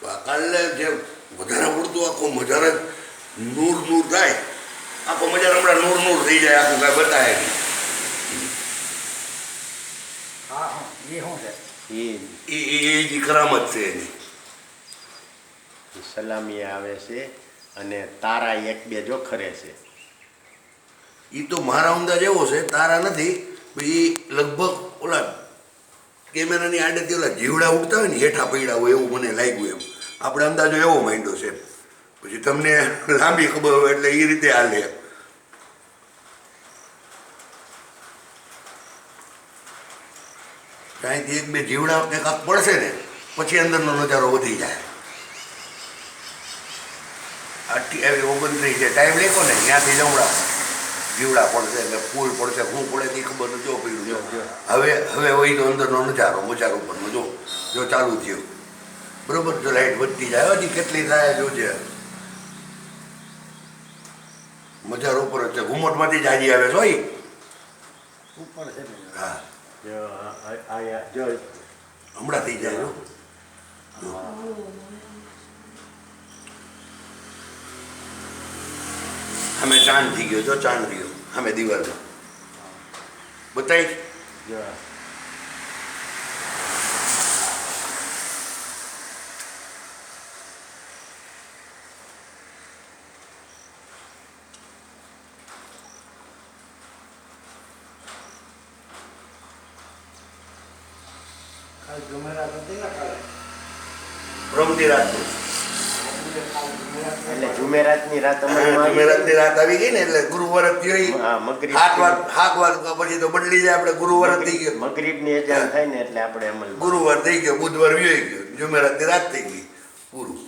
કાલે જે વધારે પડતું આખું મજાર જ નૂર નૂર થાય, આખો મજાર હમણાં નૂર નૂર થઈ જાય, આખું કાંઈ બતાવે નહીં. હા હા એ શું છે? એ કરામત છે એની. સલામી આવે છે અને તારા એક બે જો ખરે છે. એ તો મારા અંદાજ એવો છે, તારા નથી, એ લગભગ ઓલા કેમેરાની આડેથી ઓલા જીવડા ઉડતા હોય ને હેઠા પડ્યા હોય એવું મને લાગ્યું. એમ આપણે અંદાજો એવો માંડ્યો છે. પછી તમને લાંબી ખબર હોય એટલે એ રીતે હાલે. ત્યાંથી એક બે જીવડા કાંક પડશે ને પછી અંદરનો નજારો વધી જાય. 29 છે, ટાઈમ લેખો ને ત્યાંથી જમણા જીવડા પડશે એટલે ફૂલ પડશે, શું પડે તે ખબર ન જો પડ્યું. હવે હોય તો અંદરનો નજારો મજાર ઉપરનો જો ચાલુ થયો બરોબર. જો લાઈટ વધતી જાય હજી કેટલી થાય જોજે. મજાર ઉપર છે, ઘુમટમાંથી જ હાજી આવે છો. ઉપર છે ને. હા જો આયા જો હમણાં થઈ જાય. અમે ચાંદ થઈ ગયો, જો ચાંદ રહ્યો અમે દિવાલમાં બતાવી. જો કાલ જુમેરાત હતી ને કાલે. રમતી રાતનું એટલે જુમેરાતની રાત અમારી જુમેરાતની રાત આવી ગઈ ને એટલે ગુરુવાર જ થયો. હા મગરીબ 7 વાગ્યા પછી તો બદલી જાય. આપણે ગુરુવાર થઈ ગયો, મગરીબની અજાન થાય ને એટલે આપણે અમલ ગુરુવાર થઈ ગયો, બુધવાર વ્યોઈ ગયો, જુમેરાતની રાત થઈ ગઈ, પૂરું.